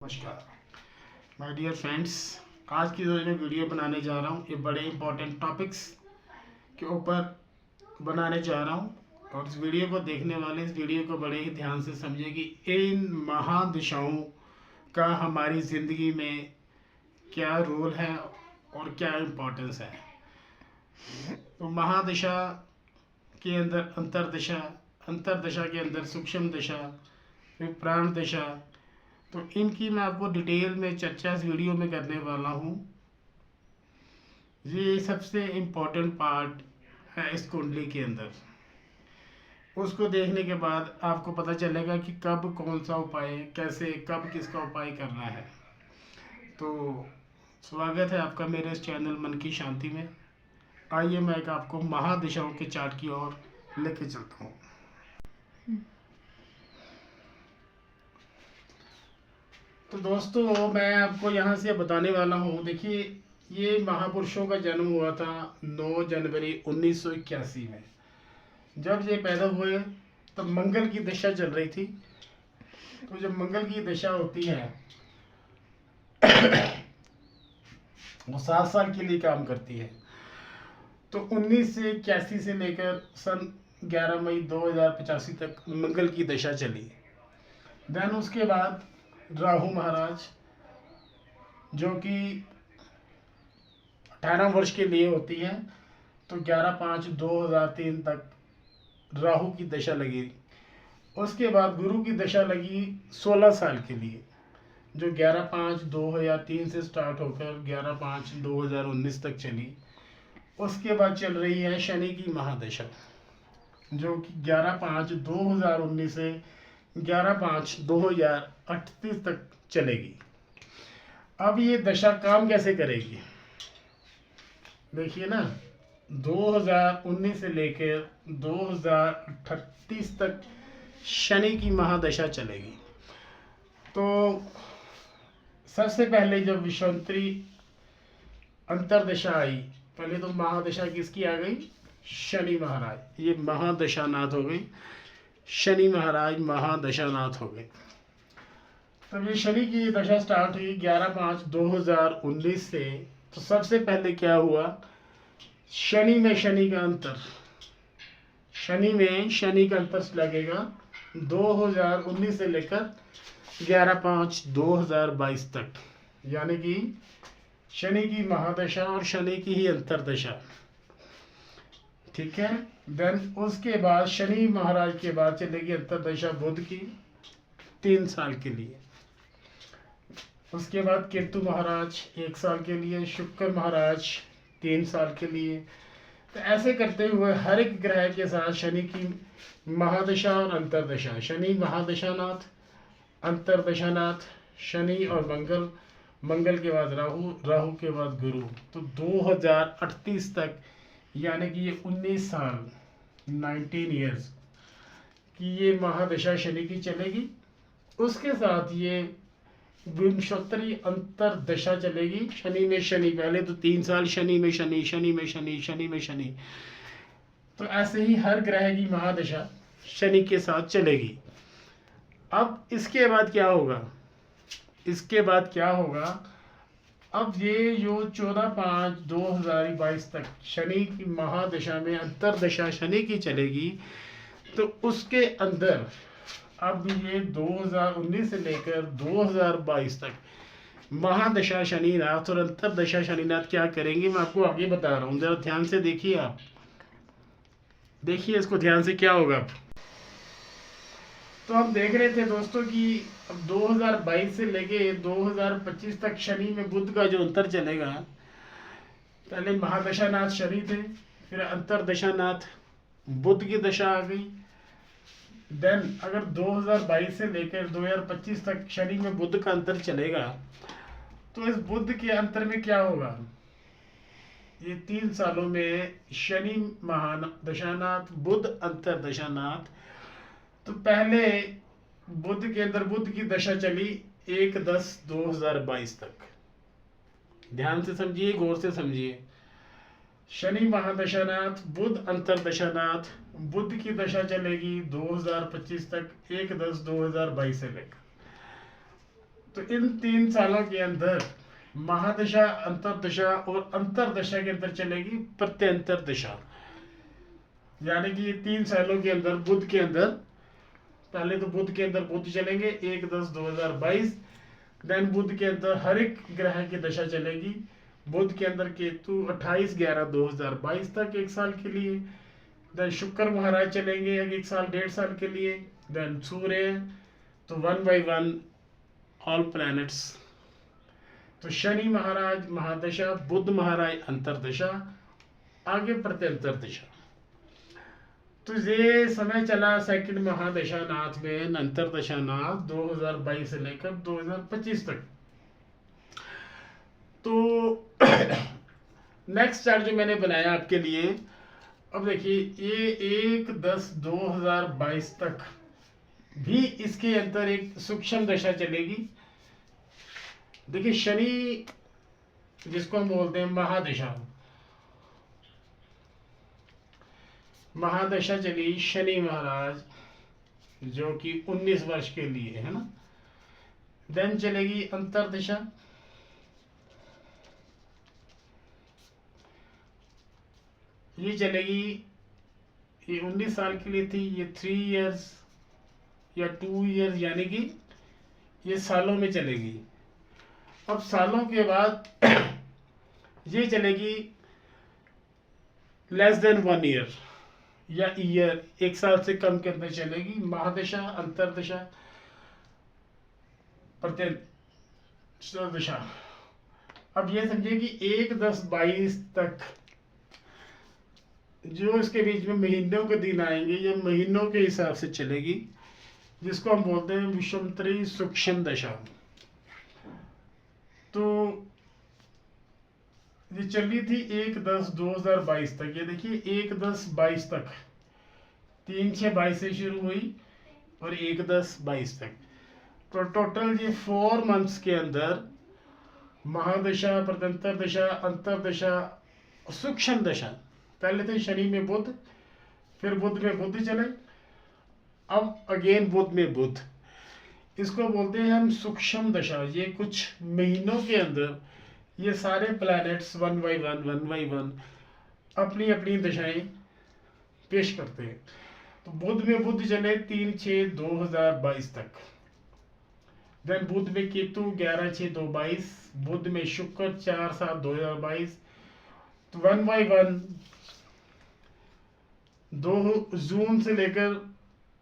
नमस्कार my dear friends. आज की जो मैं वीडियो बनाने जा रहा हूँ ये बड़े इंपॉर्टेंट टॉपिक्स के ऊपर बनाने जा रहा हूँ और इस वीडियो को देखने वाले इस वीडियो को बड़े ही ध्यान से समझे कि इन महादिशाओं का हमारी ज़िंदगी में क्या रोल है और क्या इम्पोर्टेंस है। तो महादिशा के अंदर अंतर्दिशा, अंतर्दिशा के अंदर सूक्ष्म दिशा, फिर प्राण दिशा, तो इनकी मैं आपको डिटेल में चर्चा इस वीडियो में करने वाला हूँ। ये सबसे इम्पोर्टेंट पार्ट है इस कुंडली के अंदर। उसको देखने के बाद आपको पता चलेगा कि कब कौन सा उपाय, कैसे, कब किसका उपाय करना है। तो स्वागत है आपका मेरे इस चैनल मन की शांति में। आइए मैं एक आपको महादिशाओं के चार्ट की ओर लेके चलता हूँ। तो दोस्तों मैं आपको यहाँ से बताने वाला हूँ। देखिए ये महापुरुषों का जन्म हुआ था 9 जनवरी 1981 में। जब ये पैदा हुए तब मंगल की दशा चल रही थी। तो जब मंगल की दशा होती है वो 7 साल के लिए काम करती है। तो 1981 से लेकर सन 11 मई 2085 तक मंगल की दशा चली। देन उसके बाद राहु महाराज जो कि 18 वर्ष के लिए होती है, तो 11/5/2003 तक राहु की दशा लगी। उसके बाद गुरु की दशा लगी 16 साल के लिए, जो 11/5/2003 से स्टार्ट होकर 11/5/2019 तक चली। उसके बाद चल रही है शनि की महादशा, जो कि 11/5/2019 से 11/5/2038 तक चलेगी। अब ये दशा काम कैसे करेगी देखिए ना, 2019 से लेकर 2038 तक शनि की महादशा चलेगी। तो सबसे पहले जब विश्वामित्री अंतरदशा आई, पहले तो महादशा किसकी आ गई, शनि महाराज। ये महादशा नाथ हो गई, शनि महाराज महादशानाथ हो गए। तब ये शनि की दशा स्टार्ट हुई 11/5/2019 से। तो सबसे पहले क्या हुआ, शनि में शनि का अंतर, शनि में शनि का अंतर लगेगा 2019 से लेकर 11/5/2022 तक, यानी कि शनि की महादशा और शनि की ही अंतरदशा। ठीक है। देन उसके बाद शनि महाराज के बाद चलेगी अंतरदशा बुध की 3 साल के लिए। उसके बाद केतु महाराज 1 साल के लिए, शुक्र महाराज 3 साल के लिए। तो ऐसे करते हुए हर एक ग्रह के साथ शनि की महादशा और अंतरदशा, शनि महादशानाथ, अंतरदशानाथ, शनि और मंगल, मंगल के बाद राहु, राहु के बाद गुरु। तो 2038 तक, यानी कि ये 19 साल 19 ईयर्स की ये महादशा शनि की चलेगी। उसके साथ ये विंशोत्तरी अंतरदशा चलेगी शनि में शनि। पहले तो 3 साल शनि में शनि, शनि में शनि, शनि में शनि। तो ऐसे ही हर ग्रह की महादशा शनि के साथ चलेगी। अब इसके बाद क्या होगा, इसके बाद क्या होगा, अब ये जो 14/5/2022 तक शनि की महादशा में अंतरदशा शनि की चलेगी। तो उसके अंदर अब ये 2019 से लेकर 2022 तक महादशा शनिनाथ और अंतरदशा शनिनाथ क्या करेंगे, मैं आपको आगे बता रहा हूँ। जरा ध्यान से देखिए, आप देखिए इसको ध्यान से, क्या होगा। तो हम देख रहे थे दोस्तों कि अब 2022 से लेके 2025 तक शनि में बुध का जो अंतर चलेगा, पहले महादशानाथ शनि थे, फिर अंतरदशानाथ बुध की दशा आ गई। देन अगर 2022 से लेकर 2025 तक शनि में बुध का अंतर चलेगा, तो इस बुध के अंतर में क्या होगा, ये 3 सालों में शनि महादशानाथ बुध अंतरदशानाथ। तो पहले बुध के अंदर बुध की दशा चली 1/10/2022 तक। ध्यान से समझिए, गौर से समझिए। शनि महादशानाथ बुध अंतरदशानाथ, बुध की दशा चलेगी 2025 तक 1/10/2022 से लेकर। तो इन 3 सालों के अंदर महादशा, अंतरदशा और अंतरदशा के अंदर चलेगी प्रत्यंतर दशा। यानी कि 3 सालों के अंदर बुध के अंदर, पहले तो बुध के अंदर बुध चलेंगे 1/10/2022। देन बुध के अंदर हर एक ग्रह की दशा चलेगी। बुध के अंदर केतु 28/11/2022 तक 1 साल के लिए। देन शुक्र महाराज चलेंगे 1 साल 1.5 साल के लिए। देन सूर्य, तो 1 by 1 ऑल प्लैनेट्स। तो शनि महाराज महादशा, बुध महाराज अंतरदशा, आगे प्रत्यंतर दशा। तो ये समय चला सेकंड महादशा नाथ में, अंतरदशा नाथ 2022 से लेकर 2025 तक। तो नेक्स्ट चार्ट जो मैंने बनाया आपके लिए, अब देखिए ये 1/10/2022 तक भी इसके अंदर एक सूक्ष्म दशा चलेगी। देखिए शनि जिसको हम बोलते हैं महादशा, महादशा चली शनि महाराज जो कि 19 वर्ष के लिए है ना। देन चलेगी अंतरदशा, ये चलेगी, ये 19 साल के लिए थी, ये 3 इयर्स या 2 इयर्स, यानी कि ये सालों में चलेगी। अब सालों के बाद ये चलेगी लेस देन 1 ईयर या ईयर, 1 साल से कम के अंदर चलेगी महादशा, अंतरदशा, प्रत्यंतर दशा। अब ये समझिए कि 1/10/22 तक जो इसके बीच में महीनों के दिन आएंगे, ये महीनों के हिसाब से चलेगी, जिसको हम बोलते हैं विषमत्री सूक्ष्म दशा। तो ये चली थी 1/10/2022 तक। ये देखिए 1/10/22 तक, 3/6/22 से शुरू हुई और 1/10/22 तक। तो टोटल ये 4 मंथ्स के अंदर महादशा, प्रत्यंतर दशा, अंतरदशा, सूक्ष्म दशा। पहले थे शनि में बुध, फिर बुध में बुध चले, अब अगेन बुध में बुध। इसको बोलते हैं हम सूक्ष्म दशा। ये कुछ महीनों के अंदर ये सारे प्लैनेट्स 1 by 1 अपनी अपनी दशाएं पेश करते हैं। तो बुध में बुध चले 3/6/2022 तक। देन बुध में केतु 11/6/2022, बुध में शुक्र 4/7/2022। तो 1 by 1 2 जून से लेकर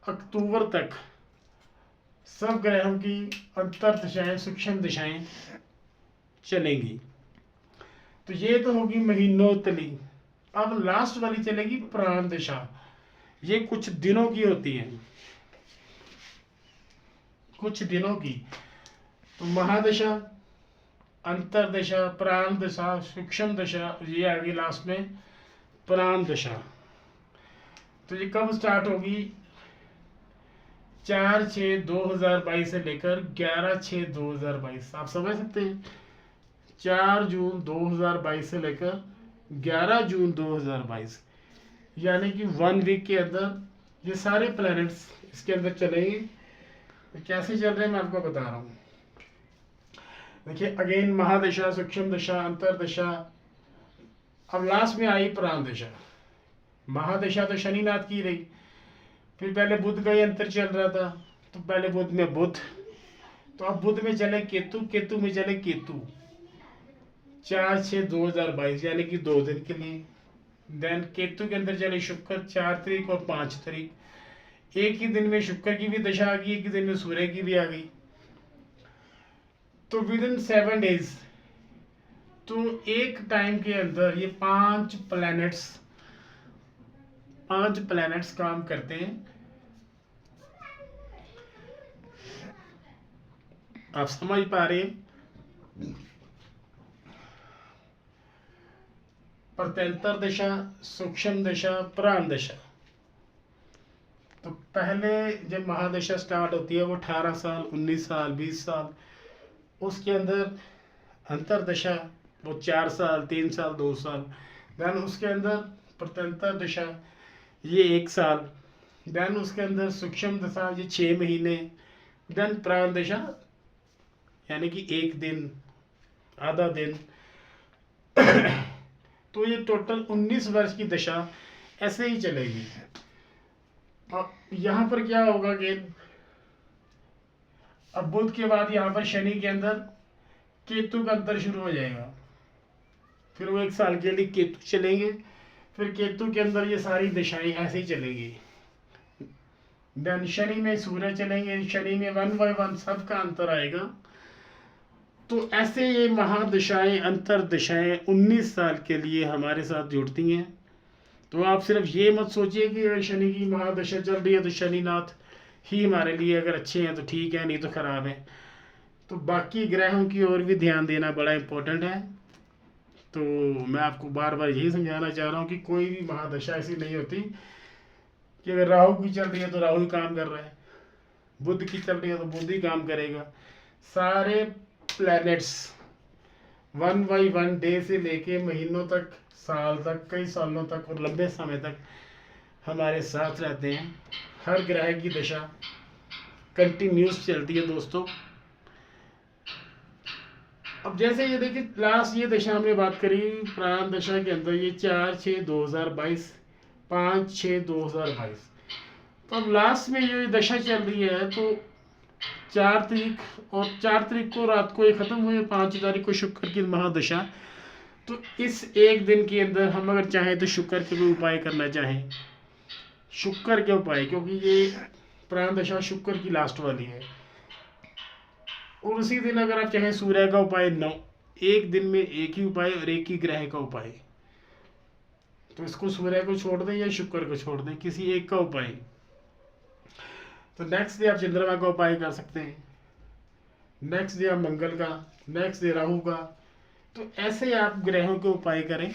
अक्टूबर तक सब ग्रहों की अंतर दशाएं, सूक्ष्म दिशाएं चलेंगी। तो ये तो होगी महीनों तली। अब लास्ट वाली चलेगी प्राण दशा। ये कुछ दिनों की होती है, कुछ दिनों की। तो महादशा, अंतरदशा, प्राण दशा, सूक्ष्म दशा, ये आगे लास्ट में प्राण दशा। तो ये कब स्टार्ट होगी? 4/6/2022 से लेकर 11/6/2022। आप समझ सकते हैं, 4 जून 2022 से लेकर 11 जून 2022, यानी कि 1 वीक के अंदर ये सारे प्लैनेट्स इसके अंदर चलेंगे। तो कैसे चल रहे हैं मैं आपको बता रहा हूँ। देखिए अगेन महादशा, सूक्ष्म दशा, अंतरदशा, अब लास्ट में आई प्राण दशा। महादशा तो शनिनाथ की रही, फिर पहले बुध का ही अंतर चल रहा था, तो पहले बुध में बुध, तो अब बुध में चले केतु, केतु में चले केतु 4/6/2022, यानी कि 2 दिन के लिए। देन केतु के अंदर चले शुक्र 4 तारीख और 5 तारीख। एक ही दिन में शुक्र की भी दशा आ गई, एक ही दिन में सूर्य की भी आ गई। तो विद इन 7 डेज, तो एक टाइम के अंदर ये 5 प्लैनेट्स काम करते हैं। आप समझ पा रहे हैं? प्रत्यंतर दशा, सूक्ष्म दशा, प्राण दशा। तो पहले जब महादशा स्टार्ट होती है वो 18 साल, 19 साल, 20 साल। उसके अंदर अंतरदशा वो 4 साल, 3 साल, 2 साल। देन उसके अंदर प्रत्यंतर दशा ये 1 साल। देन उसके अंदर सूक्ष्म दशा ये 6 महीने। देन प्राण दशा यानी कि एक दिन, आधा दिन। तो ये टोटल 19 वर्ष की दशा ऐसे ही चलेगी। अब यहाँ पर क्या होगा कि अब बुध के बाद यहाँ पर शनि के अंदर केतु का अंतर शुरू हो जाएगा। फिर वो 1 साल के लिए केतु चलेंगे, फिर केतु के अंदर ये सारी दिशाएं ऐसे ही चलेंगी। देन शनि में सूर्य चलेंगे, शनि में 1 बाय 1 सबका अंतर आएगा। तो ऐसे ये महादशाएं, अंतर दिशाएं 19 साल के लिए हमारे साथ जुड़ती हैं। तो आप सिर्फ ये मत सोचिए कि अगर शनि की महादशा चल रही है तो शनिनाथ ही हमारे लिए अगर अच्छे हैं तो ठीक है, नहीं तो खराब है। तो बाकी ग्रहों की ओर भी ध्यान देना बड़ा इम्पोर्टेंट है। तो मैं आपको बार बार यही समझाना चाह रहा हूँ कि कोई भी महादशा ऐसी नहीं होती कि अगर राहु की चल रही है तो राहु ही काम कर रहा है, बुध की चल रही है तो बुध ही काम करेगा। सारे प्लैनेट्स 1 बाय 1 डे से लेके महीनों तक, साल तक, कई सालों तक और लंबे समय तक हमारे साथ रहते हैं। हर ग्रह की दशा कंटिन्यूस चलती है दोस्तों। अब जैसे ये देखिए, लास्ट ये दशा हमने बात करी प्राण दशा के अंदर, ये 4/6/2022, 5/6/2022। तो अब लास्ट में ये दशा चल रही है तो 4 तारीख और 4 तारीख को रात को ये खत्म हुई, 5 तारीख को शुक्र की महादशा। तो इस एक दिन के अंदर हम अगर चाहें तो शुक्र के कोई उपाय करना चाहें, शुक्र के उपाय, क्योंकि ये प्राण दशा शुक्र की लास्ट वाली है। और उसी दिन अगर आप चाहें सूर्य का उपाय, 9 एक दिन में एक ही उपाय और एक ही ग्रह का उपाय, तो इसको सूर्य को छोड़ दें या शुक्र को छोड़ दें, किसी एक का उपाय। तो नेक्स्ट डे आप चंद्रमा का उपाय कर सकते हैं, नेक्स्ट डे आप मंगल का, नेक्स्ट डे राहु का। तो ऐसे आप ग्रहों के उपाय करें,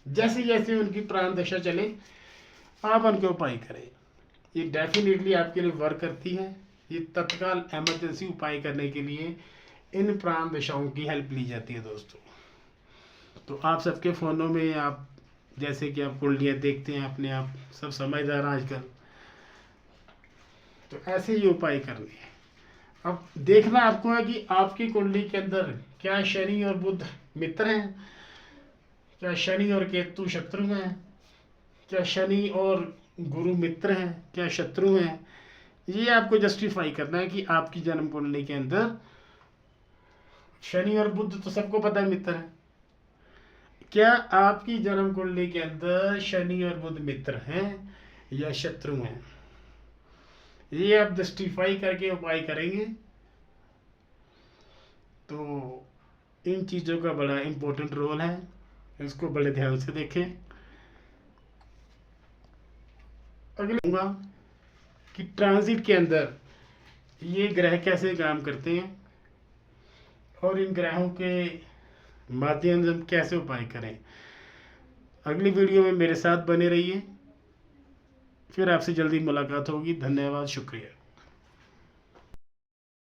जैसे जैसे उनकी प्राण दशा चले आप उनके उपाय करें। ये डेफिनेटली आपके लिए वर्क करती है। ये तत्काल इमरजेंसी उपाय करने के लिए इन प्राण दशाओं की हेल्प ली जाती है दोस्तों। तो आप सबके फ़ोनों में आप जैसे कि आप कुंडलियाँ देखते हैं अपने आप, सब समझदार आजकल, तो ऐसे ही उपाय करने हैं। अब देखना आपको है कि आपकी कुंडली के अंदर क्या शनि और बुध मित्र हैं, क्या शनि और केतु शत्रु हैं, क्या शनि और गुरु मित्र हैं, क्या शत्रु हैं। ये आपको जस्टिफाई करना है कि आपकी जन्म कुंडली के अंदर शनि और बुध तो सबको पता है मित्र है, क्या आपकी जन्म कुंडली के अंदर शनि और बुध मित्र हैं या शत्रु हैं। ये आप जस्टिफाई करके उपाय करेंगे तो इन चीज़ों का बड़ा इम्पोर्टेंट रोल है, इसको बड़े ध्यान से देखें। अगले कि ट्रांजिट के अंदर ये ग्रह कैसे काम करते हैं और इन ग्रहों के माध्यम से हम कैसे उपाय करें। अगली वीडियो में मेरे साथ बने रहिए, फिर आपसे जल्दी मुलाकात होगी। धन्यवाद, शुक्रिया।